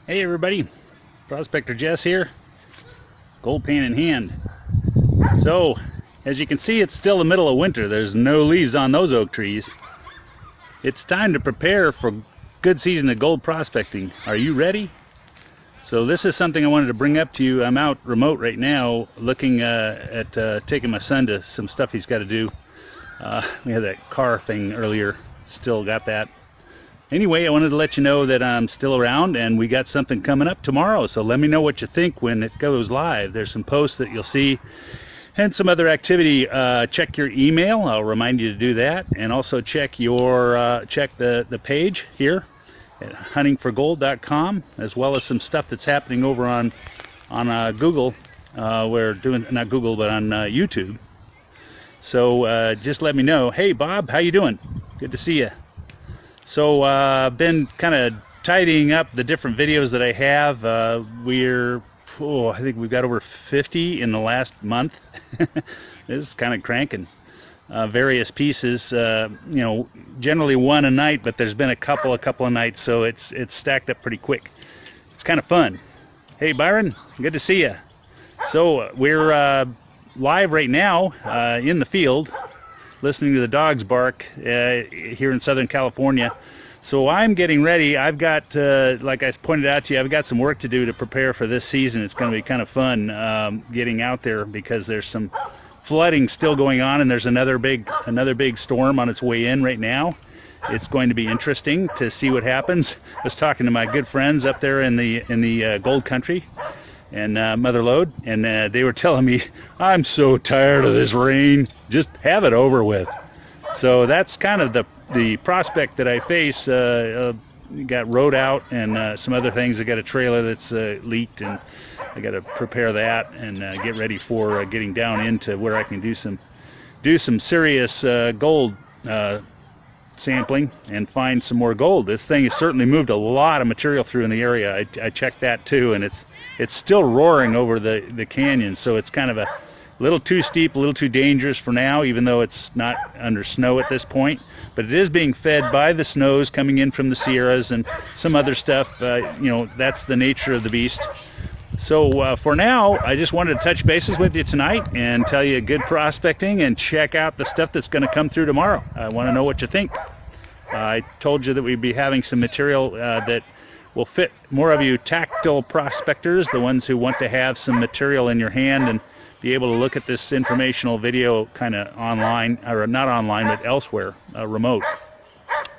Hey everybody, Prospector Jess here, gold pan in hand. So, as you can see, it's still the middle of winter. There's no leaves on those oak trees. It's time to prepare for a good season of gold prospecting. Are you ready? So this is something I wanted to bring up to you. I'm out remote right now looking at taking my son to some stuff he's got to do. We had that car thing earlier, still got that. Anyway, I wanted to let you know that I'm still around and we got something coming up tomorrow, so let me know what you think when it goes live. There's some posts that you'll see and some other activity. Check your email, I'll remind you to do that, and also check your check the page here at huntingforgold.com, as well as some stuff that's happening over on Google. We're doing, not Google, but on YouTube. So just let me know. Hey Bob, how you doing? Good to see you. So I've been kind of tidying up the different videos that I have. I think we've got over 50 in the last month. This is kind of cranking. Various pieces, you know, generally one a night, but there's been a couple of nights, so it's stacked up pretty quick. It's kind of fun. Hey Byron, good to see you. So we're live right now in the field, listening to the dogs bark here in Southern California. So I'm getting ready. I've got, like I pointed out to you, I've got some work to do to prepare for this season. It's going to be kind of fun getting out there because there's some flooding still going on, and there's another big storm on its way in right now. It's going to be interesting to see what happens. I was talking to my good friends up there in the gold country and Mother Lode, and they were telling me, I'm so tired of this rain, just have it over with. So that's kind of the prospect that I face. Got road out and some other things. I got a trailer that's leaked, and I got to prepare that and get ready for getting down into where I can do some serious gold sampling and find some more gold. This thing has certainly moved a lot of material through in the area. I checked that too, and it's still roaring over the canyon, so it's kind of a little too steep, a little too dangerous for now, even though it's not under snow at this point. But it is being fed by the snows coming in from the Sierras and some other stuff. You know, that's the nature of the beast. So for now, I just wanted to touch bases with you tonight and tell you good prospecting, and check out the stuff that's going to come through tomorrow. I want to know what you think. I told you that we'd be having some material that will fit more of you tactile prospectors, the ones who want to have some material in your hand and be able to look at this informational video kind of online, or not online, but elsewhere, remote.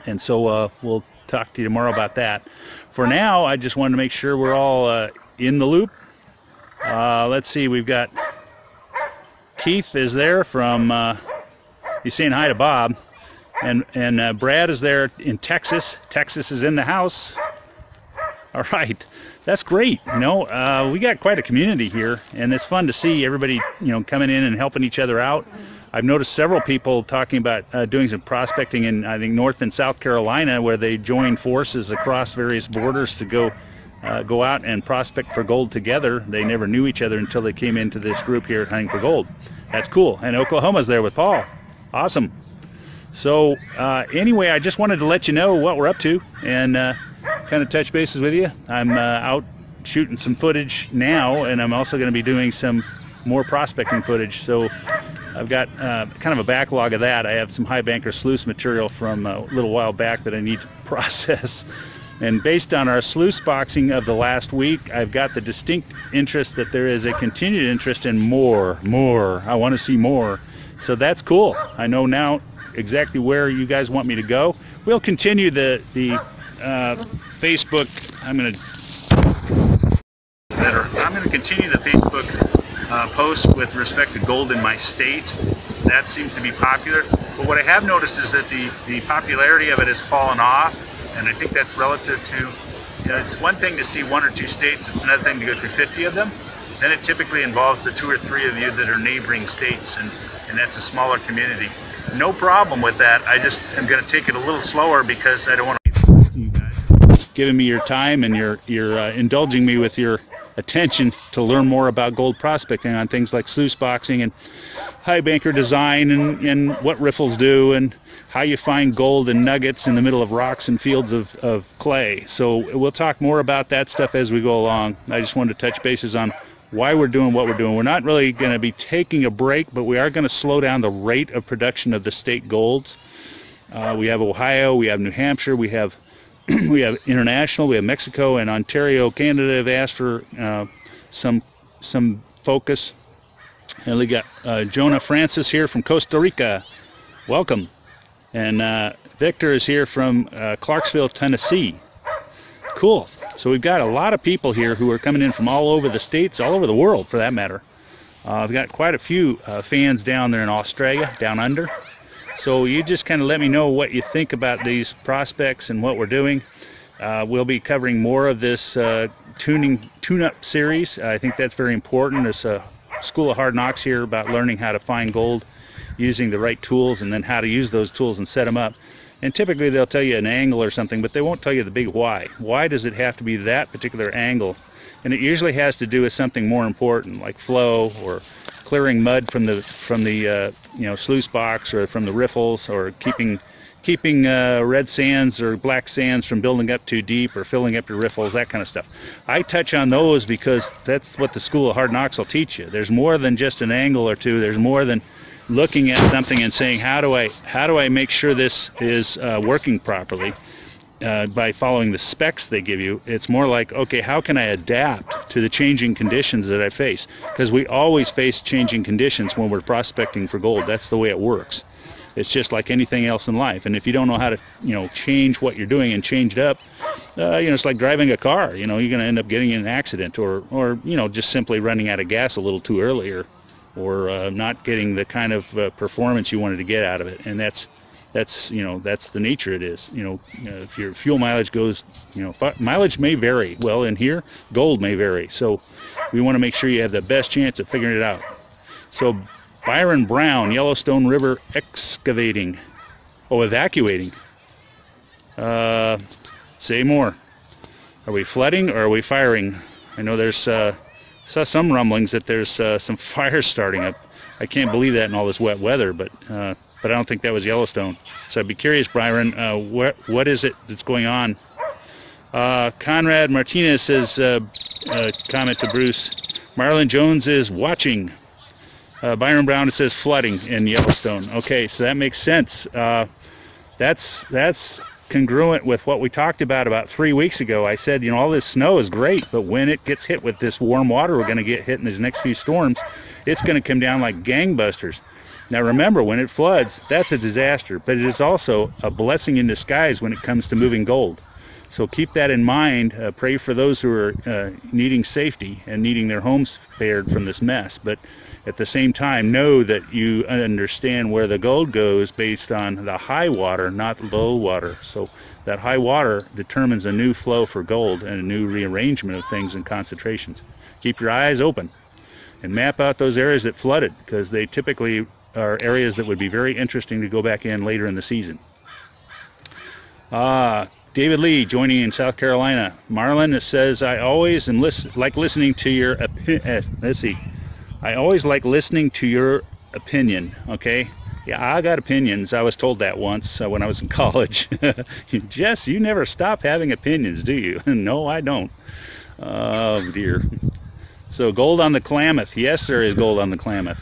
And so we'll talk to you tomorrow about that. For now, I just wanted to make sure we're all in the loop. Let's see, we've got Keith is there from, he's saying hi to Bob, and Brad is there in Texas. Texas is in the house. All right, that's great. You know, we got quite a community here, and it's fun to see everybody, you know, coming in and helping each other out. I've noticed several people talking about doing some prospecting in, I think, North and South Carolina, where they joined forces across various borders to go out and prospect for gold together. They never knew each other until they came into this group here at Hunting for Gold. That's cool. And Oklahoma's there with Paul. Awesome. So anyway, I just wanted to let you know what we're up to and kind of touch bases with you. I'm out shooting some footage now, and I'm also going to be doing some more prospecting footage. So I've got kind of a backlog of that. I have some high banker sluice material from a little while back that I need to process. And based on our sluice boxing of the last week, I've got the distinct interest that there is a continued interest in more. I want to see more. So that's cool. I know now exactly where you guys want me to go. We'll continue the Facebook. I'm going to continue the Facebook posts with respect to gold in my state. That seems to be popular. But what I have noticed is that the popularity of it has fallen off, and I think that's relative to, you know, it's one thing to see one or two states, it's another thing to go through 50 of them. Then it typically involves the 2 or 3 of you that are neighboring states, and that's a smaller community. No problem with that. I just am going to take it a little slower because I don't want to you guys giving me your time and you're indulging me with your attention to learn more about gold prospecting on things like sluice boxing and high banker design and what riffles do and how you find gold and nuggets in the middle of rocks and fields of clay. So we'll talk more about that stuff as we go along. I just wanted to touch bases on why we're doing what we're doing. We're not really going to be taking a break, but we are going to slow down the rate of production of the state golds. We have Ohio, we have New Hampshire, we have we have international, we have Mexico and Ontario, Canada have asked for some focus. And we got Jonah Francis here from Costa Rica. Welcome. And Victor is here from Clarksville, Tennessee. Cool. So we've got a lot of people here who are coming in from all over the states, all over the world for that matter. We've got quite a few fans down there in Australia, down under. So you just kind of let me know what you think about these prospects and what we're doing. We'll be covering more of this tune-up series. I think that's very important. There's a School of Hard Knocks here about learning how to find gold using the right tools and then how to use those tools and set them up. And typically they'll tell you an angle or something, but they won't tell you the big why. Why does it have to be that particular angle? And it usually has to do with something more important, like flow or clearing mud from the sluice box or from the riffles, or keeping red sands or black sands from building up too deep or filling up your riffles, that kind of stuff. I touch on those because that's what the School of Hard Knocks will teach you. There's more than just an angle or two. There's more than looking at something and saying, how do I make sure this is working properly by following the specs they give you. It's more like, okay, how can I adapt to the changing conditions that I face? Because we always face changing conditions when we're prospecting for gold. That's the way it works. It's just like anything else in life. And if you don't know how to, change what you're doing and change it up, it's like driving a car. You're going to end up getting in an accident or just simply running out of gas a little too early, or not getting the kind of performance you wanted to get out of it. And that's the nature it is. If your fuel mileage goes, mileage may vary. Well, in here, gold may vary. So we want to make sure you have the best chance of figuring it out. So Byron Brown, Yellowstone River excavating. Oh, evacuating. Say more. Are we flooding or are we firing? I know there's saw some rumblings that there's some fires starting up. I can't believe that in all this wet weather, but I don't think that was Yellowstone. So I'd be curious, Byron, what is it that's going on? Conrad Martinez says, comment to Bruce, Marlon Jones is watching. Byron Brown, it says flooding in Yellowstone. Okay, so that makes sense. That's congruent with what we talked about 3 weeks ago. I said, all this snow is great, but when it gets hit with this warm water we're going to get hit in these next few storms, it's going to come down like gangbusters. Now remember, when it floods, that's a disaster, but it is also a blessing in disguise when it comes to moving gold. So keep that in mind. Pray for those who are needing safety and needing their homes spared from this mess. But at the same time, know that you understand where the gold goes based on the high water, not low water. So that high water determines a new flow for gold and a new rearrangement of things and concentrations. Keep your eyes open and map out those areas that flooded, because they typically are areas that would be very interesting to go back in later in the season. David Lee joining in South Carolina. Marlon says, I always like listening to your I always like listening to your opinion. Okay, yeah, I got opinions. I was told that once when I was in college. Jess, you never stop having opinions, do you? No, I don't. Oh dear. So gold on the Klamath. Yes, there is gold on the Klamath.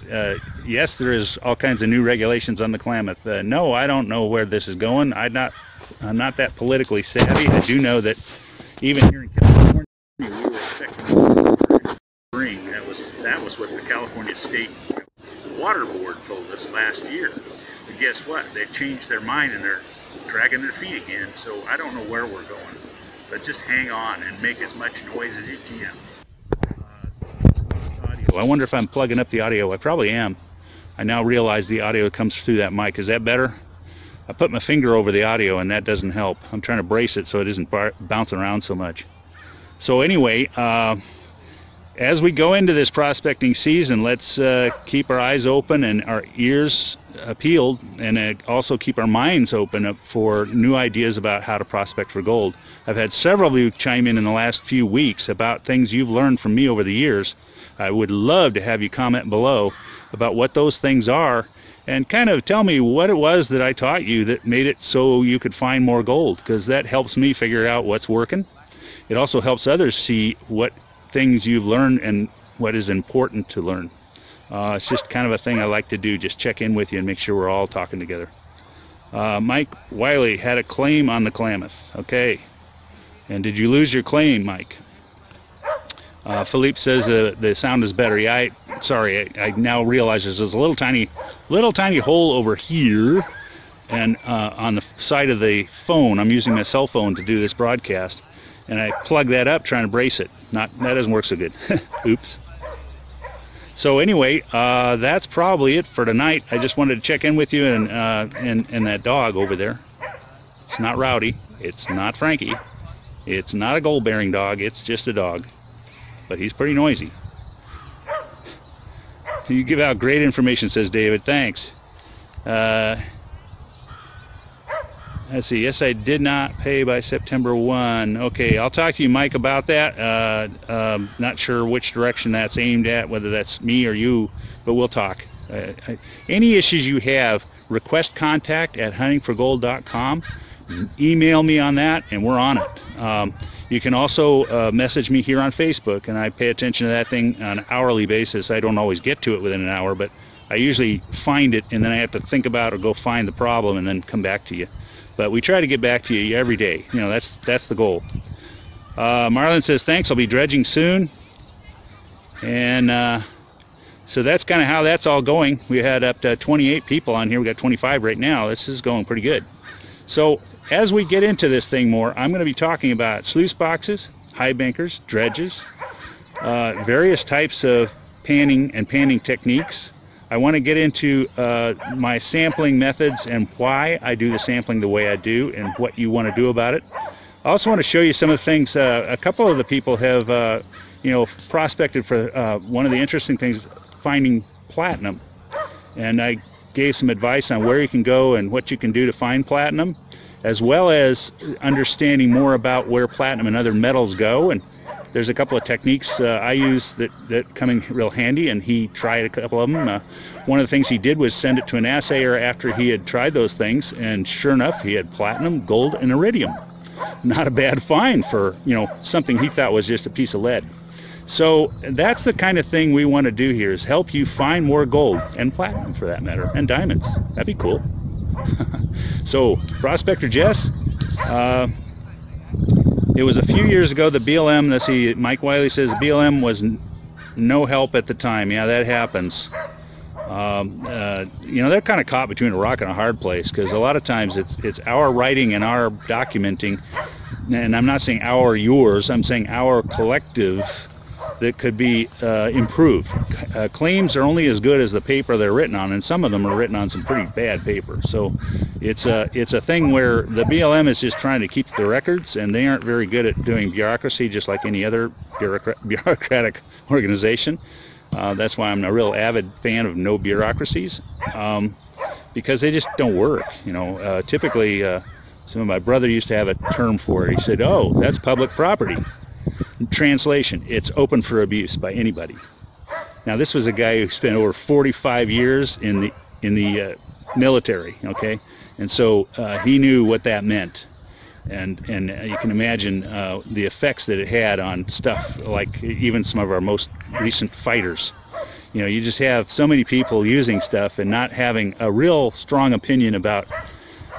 Yes, there is all kinds of new regulations on the Klamath. No, I don't know where this is going. I'm not that politically savvy. I do know that even here in California, we were expecting spring. That was what the California State Water Board told us last year. And guess what? They've changed their mind and they're dragging their feet again. So I don't know where we're going. But just hang on and make as much noise as you can. I wonder if I'm plugging up the audio. I probably am. I now realize the audio comes through that mic. Is that better? I put my finger over the audio and that doesn't help. I'm trying to brace it so it isn't bouncing around so much. So anyway, as we go into this prospecting season, let's keep our eyes open and our ears peeled, and also keep our minds open for new ideas about how to prospect for gold. I've had several of you chime in the last few weeks about things you've learned from me over the years. I would love to have you comment below about what those things are, and kind of tell me what it was that I taught you that made it so you could find more gold, because that helps me figure out what's working. It also helps others see what things you've learned and what is important to learn. It's just kind of a thing I like to do, just check in with you and make sure we're all talking together. Mike Wiley had a claim on the Klamath. Okay. And did you lose your claim, Mike? Philippe says the sound is better. Yeah, sorry, I now realize there's a little tiny hole over here, and on the side of the phone, I'm using my cell phone to do this broadcast, and I plug that up trying to brace it. That doesn't work so good. Oops. So anyway, that's probably it for tonight. I just wanted to check in with you and that dog over there. It's not Rowdy. It's not Frankie. It's not a gold-bearing dog. It's just a dog. But he's pretty noisy. You give out great information, says David. Thanks. Let's see. Yes, I did not pay by September 1. Okay, I'll talk to you, Mike, about that. Not sure which direction that's aimed at, whether that's me or you, but we'll talk. Any issues you have, request contact at huntingforgold.com. Email me on that, and we're on it. You can also message me here on Facebook, and I pay attention to that thing on an hourly basis. I don't always get to it within an hour, but I usually find it, and then I have to think about or go find the problem and then come back to you. But we try to get back to you every day. You know, that's the goal. Marlon says, thanks, I'll be dredging soon. And so that's kind of how that's all going. We had up to 28 people on here. We got 25 right now. This is going pretty good. So as we get into this thing more, I'm going to be talking about sluice boxes, high bankers, dredges, various types of panning and panning techniques. I want to get into my sampling methods and why I do the sampling the way I do and what you want to do about it. I also want to show you some of the things. A couple of the people have prospected for one of the interesting things, finding platinum. And I gave some advice on where you can go and what you can do to find platinum, as well as understanding more about where platinum and other metals go. And there's a couple of techniques I use that come in real handy, and he tried a couple of them. One of the things he did was send it to an assayer after he had tried those things, and sure enough, he had platinum, gold, and iridium. Not a bad find for, something he thought was just a piece of lead. So that's the kind of thing we want to do here, is help you find more gold, and platinum for that matter, and diamonds. That'd be cool. So, Prospector Jess, it was a few years ago, the BLM, let's see, Mike Wiley says BLM was no help at the time. Yeah, that happens. They're kind of caught between a rock and a hard place, because a lot of times it's our writing and our documenting, and I'm not saying our yours, I'm saying our collective, that could be improved. Claims are only as good as the paper they're written on, and some of them are written on some pretty bad paper. So it's a thing where the BLM is just trying to keep the records, and they aren't very good at doing bureaucracy, just like any other bureaucratic organization. That's why I'm a real avid fan of no bureaucracies, because they just don't work. Typically, my brother used to have a term for it. He said, "Oh, that's public property." Translation: it's open for abuse by anybody. Now, this was a guy who spent over 45 years in the military, okay, and so he knew what that meant, and you can imagine the effects that it had on stuff like even some of our most recent fighters. You just have so many people using stuff and not having a real strong opinion about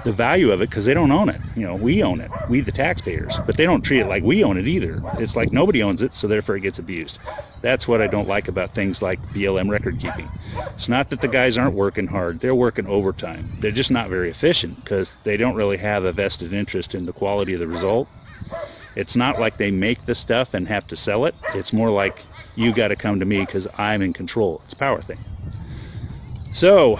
the value of it, because they don't own it. We own it, we the taxpayers, but they don't treat it like we own it either. It's like nobody owns it, so therefore it gets abused. That's what I don't like about things like BLM record keeping. It's not that the guys aren't working hard, they're working overtime. They're just not very efficient, because they don't really have a vested interest in the quality of the result. It's not like they make the stuff and have to sell it. It's more like, you got to come to me because I'm in control. It's a power thing. So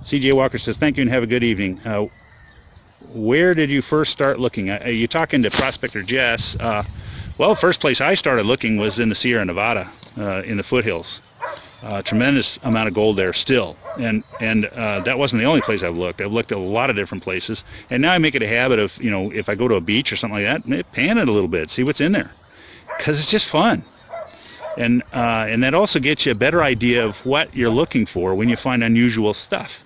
CJ Walker says, thank you and have a good evening. Where did you first start looking? Are you talking to Prospector Jess? Well, first place I started looking was in the Sierra Nevada, in the foothills. Tremendous amount of gold there still, and that wasn't the only place I've looked. I've looked at a lot of different places, and now I make it a habit of, you know, if I go to a beach or something like that, pan it a little bit, see what's in there, because it's just fun. And that also gets you a better idea of what you're looking for when you find unusual stuff.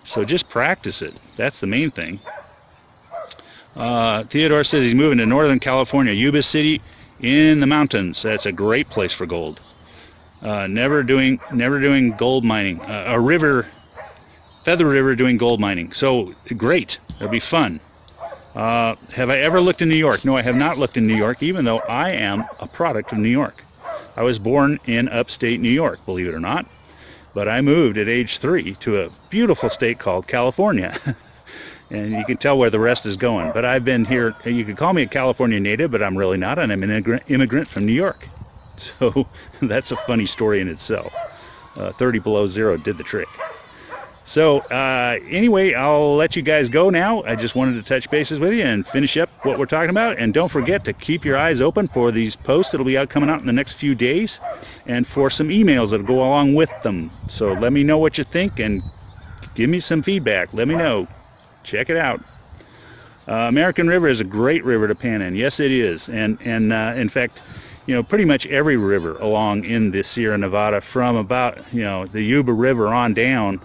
So just practice it. That's the main thing. Theodore says he's moving to Northern California, Yuba City in the mountains. That's a great place for gold. Never doing gold mining. Feather River doing gold mining. So great. It'll be fun. Have I ever looked in New York? No, I have not looked in New York, even though I am a product of New York. I was born in upstate New York, believe it or not, but I moved at age 3 to a beautiful state called California. And you can tell where the rest is going. But I've been here, you could call me a California native, but I'm really not, and I'm an immigrant from New York. So that's a funny story in itself. 30 below zero did the trick. So anyway, I'll let you guys go now. I just wanted to touch bases with you and finish up what we're talking about. And don't forget to keep your eyes open for these posts that'll be coming out in the next few days, and for some emails that'll go along with them. So let me know what you think and give me some feedback. Let me know. Check it out. American River is a great river to pan in. Yes, it is. And in fact, you know, pretty much every river along in the Sierra Nevada, from about, you know, the Yuba River on down,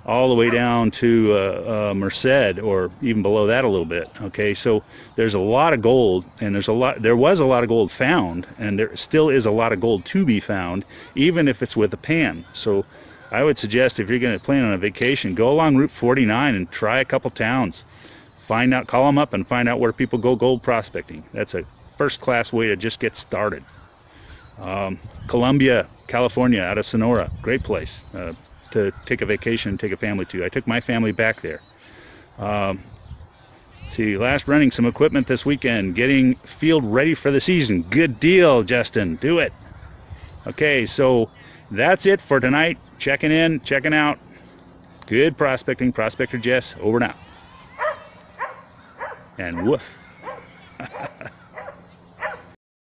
all the way down to Merced, or even below that a little bit. Okay, so there's a lot of gold, and there was a lot of gold found, and there still is a lot of gold to be found, even if it's with a pan. So I would suggest, if you're going to plan on a vacation, go along Route 49 and try a couple towns. Find out, call them up and find out where people go gold prospecting. That's a first-class way to just get started. Columbia, California, out of Sonora, great place to take a vacation and take a family to. I took my family back there. See, last running some equipment this weekend, getting field ready for the season. Good deal, Justin. Do it. Okay, so that's it for tonight. Checking in, checking out. Good prospecting. Prospector Jess, over now. And woof.